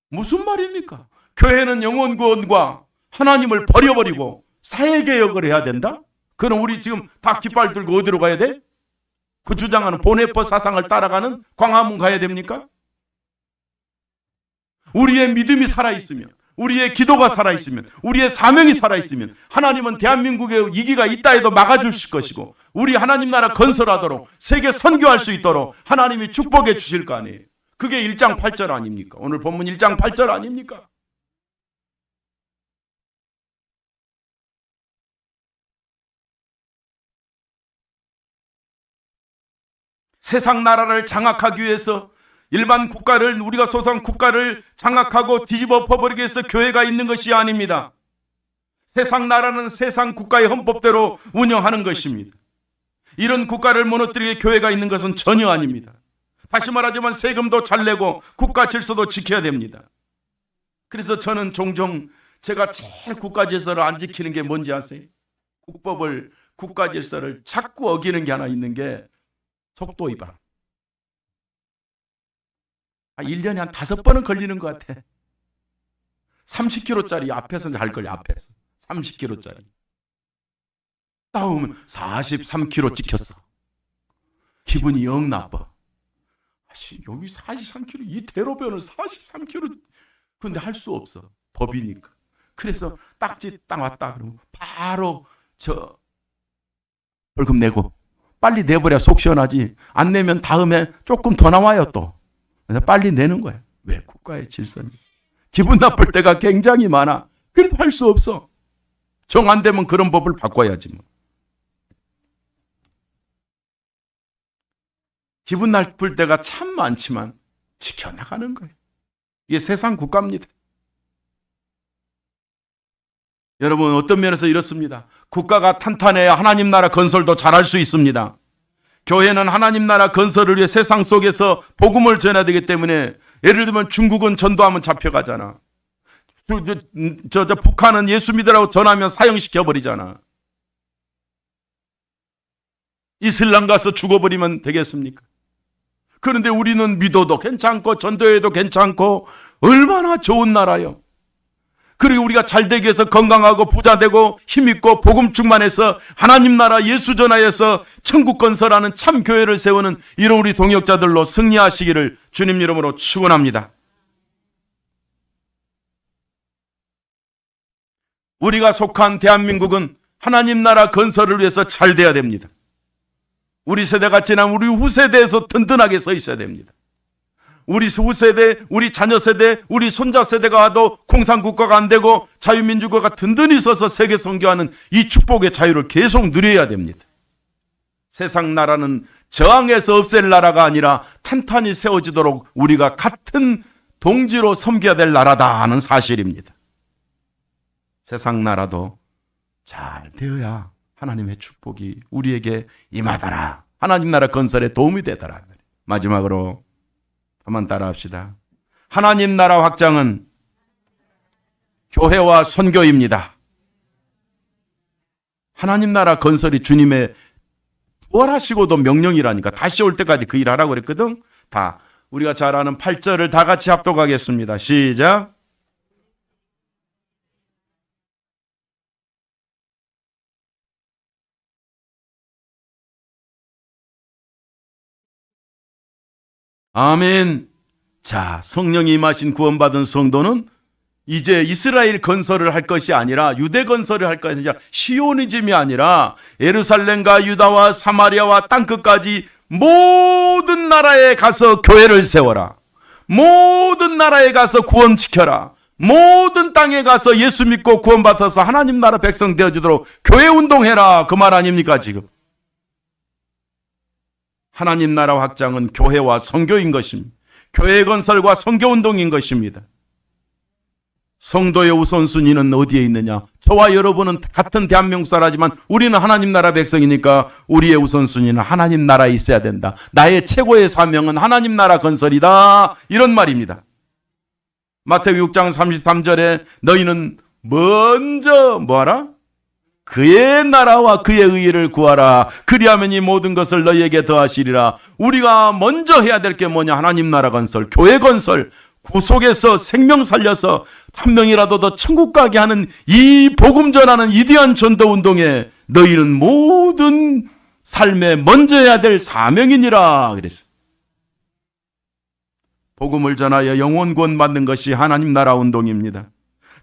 Speaker 1: 무슨 말입니까? 교회는 영혼 구원과 하나님을 버려버리고 사회개혁을 해야 된다? 그럼 우리 지금 다 깃발 들고 어디로 가야 돼? 그 주장하는 본헤퍼 사상을 따라가는 광화문 가야 됩니까? 우리의 믿음이 살아있으면 우리의 기도가 살아있으면, 우리의 사명이 살아있으면 하나님은 대한민국의 위기가 있다 해도 막아주실 것이고, 우리 하나님 나라 건설하도록, 세계 선교할 수 있도록 하나님이 축복해 주실 거 아니에요. 그게 1장 8절 아닙니까? 오늘 본문 1장 8절 아닙니까? 세상 나라를 장악하기 위해서, 일반 국가를, 우리가 소속한 국가를 장악하고 뒤집어 엎어버리기 위해서 교회가 있는 것이 아닙니다. 세상 나라는 세상 국가의 헌법대로 운영하는 것입니다. 이런 국가를 무너뜨리기 위해 교회가 있는 것은 전혀 아닙니다. 다시 말하지만 세금도 잘 내고 국가 질서도 지켜야 됩니다. 그래서 저는 종종 제가 제일 국가 질서를 안 지키는 게 뭔지 아세요? 국법을, 국가 질서를 자꾸 어기는 게 하나 있는 게 속도 위반. 1년에 한 5번은 걸리는 것 같아. 30km짜리 앞에서 잘 걸려, 앞에서. 30km짜리. 다음은 43km 찍혔어. 기분이 영 나빠. 여기 43km, 이 대로변을 43km. 근데 할 수 없어. 법이니까. 그래서 딱지 딱 왔다 그러면 바로 벌금 내고. 빨리 내버려야 속 시원하지. 안 내면 다음에 조금 더 나와요 또. 빨리 내는 거야. 왜? 국가의 질서니. 기분 나쁠 때가 굉장히 많아. 그래도 할 수 없어. 정 안 되면 그런 법을 바꿔야지 뭐. 기분 나쁠 때가 참 많지만 지켜나가는 거예요. 이게 세상 국가입니다. 여러분, 어떤 면에서 이렇습니다. 국가가 탄탄해야 하나님 나라 건설도 잘할 수 있습니다. 교회는 하나님 나라 건설을 위해 세상 속에서 복음을 전해야 되기 때문에, 예를 들면 중국은 전도하면 잡혀가잖아. 북한은 예수 믿으라고 전하면 사형시켜버리잖아. 이슬람 가서 죽어버리면 되겠습니까? 그런데 우리는 믿어도 괜찮고 전도해도 괜찮고 얼마나 좋은 나라요. 그리고 우리가 잘 되기 위해서 건강하고 부자되고 힘있고 복음 충만해서 하나님 나라 예수 전하여서 천국 건설하는 참 교회를 세우는 이런 우리 동역자들로 승리하시기를 주님 이름으로 축원합니다. 우리가 속한 대한민국은 하나님 나라 건설을 위해서 잘 돼야 됩니다. 우리 세대가 지나면 우리 후세대에서 든든하게 서 있어야 됩니다. 우리 후세대, 우리 자녀 세대, 우리 손자 세대가 와도 공산국가가 안 되고 자유민주국가가 든든히 서서 세계 선교하는 이 축복의 자유를 계속 누려야 됩니다. 세상 나라는 저항해서 없앨 나라가 아니라 탄탄히 세워지도록 우리가 같은 동지로 섬겨야 될 나라다 하는 사실입니다. 세상 나라도 잘 되어야 하나님의 축복이 우리에게 임하더라. 하나님 나라 건설에 도움이 되더라. 마지막으로 한번 따라합시다. 하나님 나라 확장은 교회와 선교입니다. 하나님 나라 건설이 주님의 부활하시고도 명령이라니까. 다시 올 때까지 그 일 하라고 그랬거든. 다 우리가 잘 아는 8절을 다 같이 합독하겠습니다. 시작. 아멘. 자, 성령이 임하신 구원받은 성도는 이제 이스라엘 건설을 할 것이 아니라 유대 건설을 할 것이 아니라 시오니즘이 아니라 예루살렘과 유다와 사마리아와 땅끝까지 모든 나라에 가서 교회를 세워라. 모든 나라에 가서 구원시켜라. 모든 땅에 가서 예수 믿고 구원받아서 하나님 나라 백성 되어주도록 교회 운동해라. 그 말 아닙니까 지금? 하나님 나라 확장은 교회와 선교인 것입니다. 교회 건설과 선교 운동인 것입니다. 성도의 우선순위는 어디에 있느냐? 저와 여러분은 같은 대한민국 사람이지만 우리는 하나님 나라 백성이니까 우리의 우선순위는 하나님 나라에 있어야 된다. 나의 최고의 사명은 하나님 나라 건설이다. 이런 말입니다. 마태복음 6장 33절에 너희는 먼저 뭐하라? 그의 나라와 그의 의를 구하라. 그리하면 이 모든 것을 너희에게 더하시리라. 우리가 먼저 해야 될 게 뭐냐? 하나님 나라 건설, 교회 건설, 구속에서 생명 살려서 한 명이라도 더 천국 가게 하는 이 복음 전하는 위대한 전도 운동에 너희는 모든 삶에 먼저 해야 될 사명이니라 그랬어요. 복음을 전하여 영혼 구원 받는 것이 하나님 나라 운동입니다.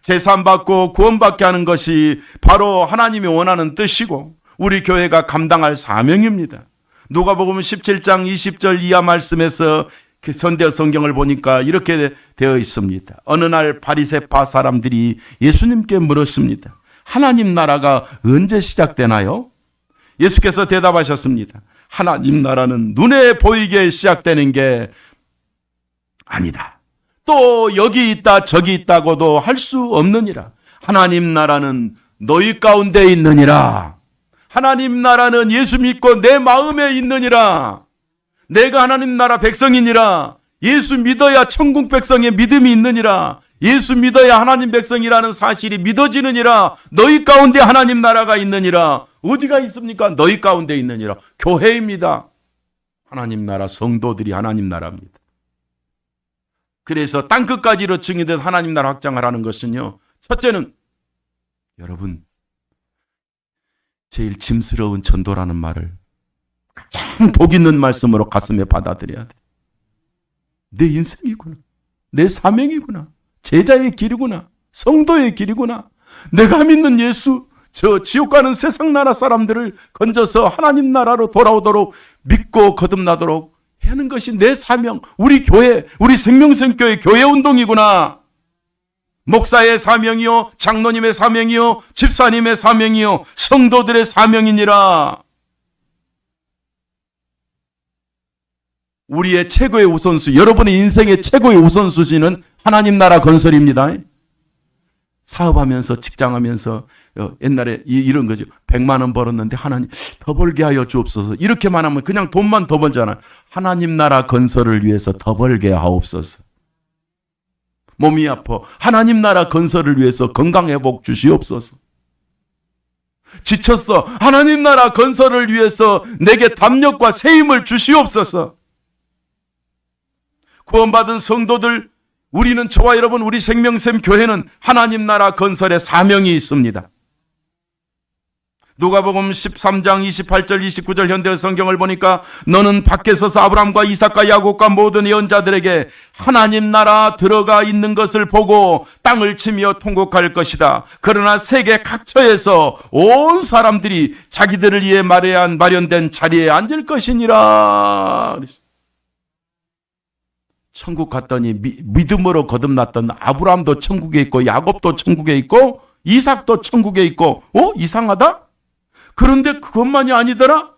Speaker 1: 제산받고 구원받게 하는 것이 바로 하나님이 원하는 뜻이고 우리 교회가 감당할 사명입니다. 누가복음 17장 20절 이하 말씀에서 선대 성경을 보니까 이렇게 되어 있습니다. 어느 날 바리새파 사람들이 예수님께 물었습니다. 하나님 나라가 언제 시작되나요? 예수께서 대답하셨습니다. 하나님 나라는 눈에 보이게 시작되는 게 아니다. 또 여기 있다 저기 있다고도 할 수 없느니라. 하나님 나라는 너희 가운데 있느니라. 하나님 나라는 예수 믿고 내 마음에 있느니라. 내가 하나님 나라 백성이니라. 예수 믿어야 천국 백성의 믿음이 있느니라. 예수 믿어야 하나님 백성이라는 사실이 믿어지느니라. 너희 가운데 하나님 나라가 있느니라. 어디가 있습니까? 너희 가운데 있느니라. 교회입니다. 하나님 나라, 성도들이 하나님 나라입니다. 그래서 땅끝까지로 증인된 하나님 나라 확장을 하는 것은요, 첫째는 여러분 제일 짐스러운 전도라는 말을 가장 복 있는 말씀으로 가슴에 받아들여야 돼. 내 인생이구나. 내 사명이구나. 제자의 길이구나. 성도의 길이구나. 내가 믿는 예수, 저 지옥 가는 세상 나라 사람들을 건져서 하나님 나라로 돌아오도록 믿고 거듭나도록 하는 것이 내 사명, 우리 교회, 우리 생명샘교회 교회 운동이구나. 목사의 사명이요, 장로님의 사명이요, 집사님의 사명이요, 성도들의 사명이니라. 우리의 최고의 우선수, 여러분의 인생의 최고의 우선수지는 하나님 나라 건설입니다. 사업하면서, 직장하면서 옛날에 이런 거죠. 100만 원 벌었는데 하나님 더 벌게 하여 주옵소서. 이렇게만 하면 그냥 돈만 더 벌잖아요. 하나님 나라 건설을 위해서 더 벌게 하옵소서. 몸이 아파 하나님 나라 건설을 위해서 건강회복 주시옵소서. 지쳤어 하나님 나라 건설을 위해서 내게 담력과 새 힘을 주시옵소서. 구원받은 성도들, 우리는, 저와 여러분, 우리 생명샘 교회는 하나님 나라 건설의 사명이 있습니다. 누가복음 13장 28절 29절 현대 성경을 보니까 너는 밖에 서서 아브라함과 이삭과 야곱과 모든 예언자들에게 하나님 나라 들어가 있는 것을 보고 땅을 치며 통곡할 것이다. 그러나 세계 각처에서 온 사람들이 자기들을 위해 마련된 자리에 앉을 것이니라. 천국 갔더니 믿음으로 거듭났던 아브라함도 천국에 있고 야곱도 천국에 있고 이삭도 천국에 있고, 이상하다? 그런데 그것만이 아니더라.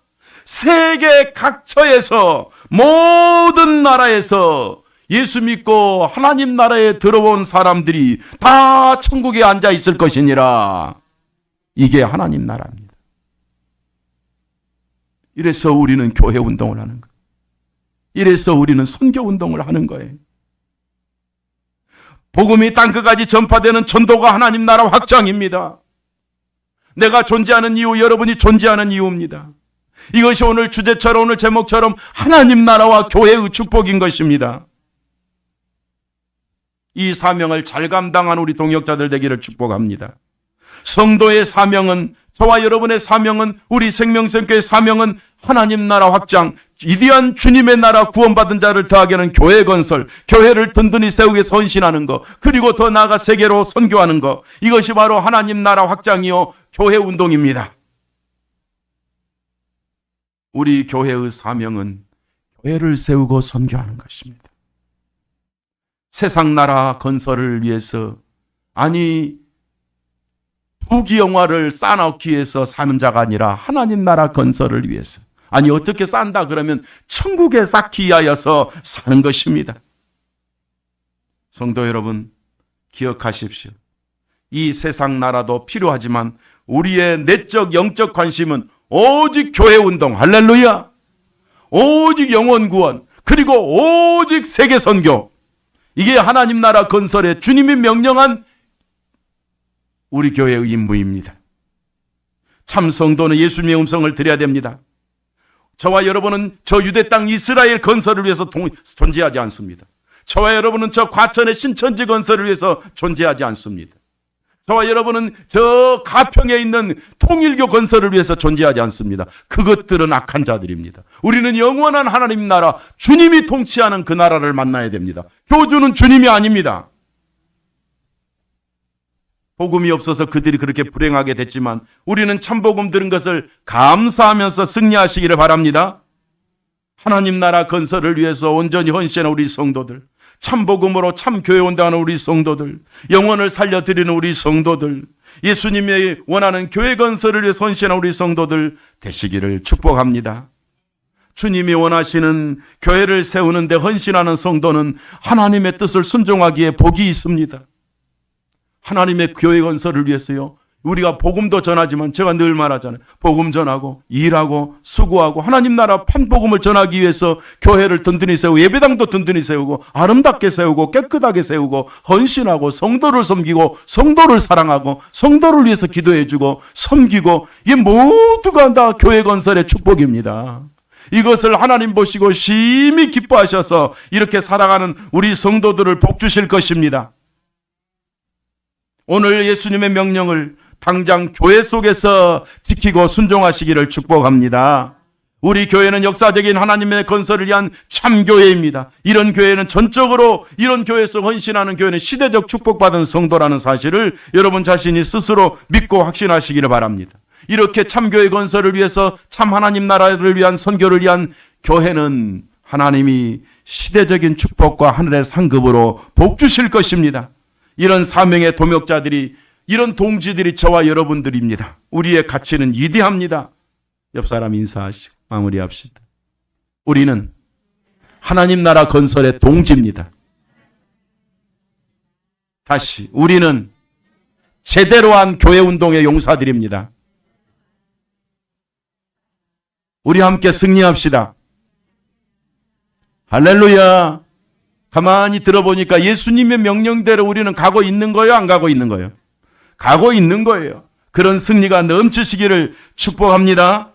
Speaker 1: 세계 각처에서 모든 나라에서 예수 믿고 하나님 나라에 들어온 사람들이 다 천국에 앉아 있을 것이니라. 이게 하나님 나라입니다. 이래서 우리는 교회 운동을 하는 거예요. 이래서 우리는 선교 운동을 하는 거예요. 복음이 땅끝까지 전파되는 전도가 하나님 나라 확장입니다. 내가 존재하는 이유, 여러분이 존재하는 이유입니다. 이것이 오늘 주제처럼, 오늘 제목처럼 하나님 나라와 교회의 축복인 것입니다. 이 사명을 잘 감당한 우리 동역자들 되기를 축복합니다. 성도의 사명은, 저와 여러분의 사명은, 우리 생명샘교의 사명은 하나님 나라 확장, 위대한 주님의 나라 구원받은 자를 더하게 하는 교회 건설, 교회를 든든히 세우게 헌신하는 것, 그리고 더 나아가 세계로 선교하는 것, 이것이 바로 하나님 나라 확장이요 교회 운동입니다. 우리 교회의 사명은 교회를 세우고 선교하는 것입니다. 세상 나라 건설을 위해서, 아니 부귀영화를 쌓아놓기 위해서 사는 자가 아니라 하나님 나라 건설을 위해서. 아니 어떻게 쌓는다 그러면 천국에 쌓기 위하여서 사는 것입니다. 성도 여러분, 기억하십시오. 이 세상 나라도 필요하지만 우리의 내적 영적 관심은 오직 교회 운동, 할렐루야, 오직 영혼 구원, 그리고 오직 세계 선교. 이게 하나님 나라 건설에 주님이 명령한 우리 교회의 임무입니다. 참 성도는 예수님의 음성을 들어야 됩니다. 저와 여러분은 저 유대 땅 이스라엘 건설을 위해서 존재하지 않습니다. 저와 여러분은 저 과천의 신천지 건설을 위해서 존재하지 않습니다. 저와 여러분은 저 가평에 있는 통일교 건설을 위해서 존재하지 않습니다. 그것들은 악한 자들입니다. 우리는 영원한 하나님 나라, 주님이 통치하는 그 나라를 만나야 됩니다. 교주는 주님이 아닙니다. 복음이 없어서 그들이 그렇게 불행하게 됐지만 우리는 참복음 들은 것을 감사하면서 승리하시기를 바랍니다. 하나님 나라 건설을 위해서 온전히 헌신하는 우리 성도들, 참복음으로 참교회 온다는 우리 성도들, 영혼을 살려드리는 우리 성도들, 예수님이 원하는 교회 건설을 위해서 헌신하는 우리 성도들 되시기를 축복합니다. 주님이 원하시는 교회를 세우는 데 헌신하는 성도는 하나님의 뜻을 순종하기에 복이 있습니다. 하나님의 교회 건설을 위해서요, 우리가 복음도 전하지만 제가 늘 말하잖아요. 복음 전하고 일하고 수고하고 하나님 나라 판복음을 전하기 위해서 교회를 든든히 세우고 예배당도 든든히 세우고 아름답게 세우고 깨끗하게 세우고 헌신하고 성도를 섬기고 성도를 사랑하고 성도를 위해서 기도해주고 섬기고, 이 모두가 다 교회 건설의 축복입니다. 이것을 하나님 보시고 심히 기뻐하셔서 이렇게 살아가는 우리 성도들을 복 주실 것입니다. 오늘 예수님의 명령을 당장 교회 속에서 지키고 순종하시기를 축복합니다. 우리 교회는 역사적인 하나님의 건설을 위한 참교회입니다. 이런 교회는 전적으로, 이런 교회 속 헌신하는 교회는 시대적 축복받은 성도라는 사실을 여러분 자신이 스스로 믿고 확신하시기를 바랍니다. 이렇게 참교회 건설을 위해서 참 하나님 나라를 위한 선교를 위한 교회는 하나님이 시대적인 축복과 하늘의 상급으로 복 주실 것입니다. 이런 사명의 도목자들이, 이런 동지들이 저와 여러분들입니다. 우리의 가치는 위대합니다. 옆 사람 인사하시고 마무리합시다. 우리는 하나님 나라 건설의 동지입니다. 다시, 우리는 제대로 한 교회 운동의 용사들입니다. 우리 함께 승리합시다. 할렐루야. 가만히 들어보니까 예수님의 명령대로 우리는 가고 있는 거예요? 안 가고 있는 거예요? 가고 있는 거예요. 그런 승리가 넘치시기를 축복합니다.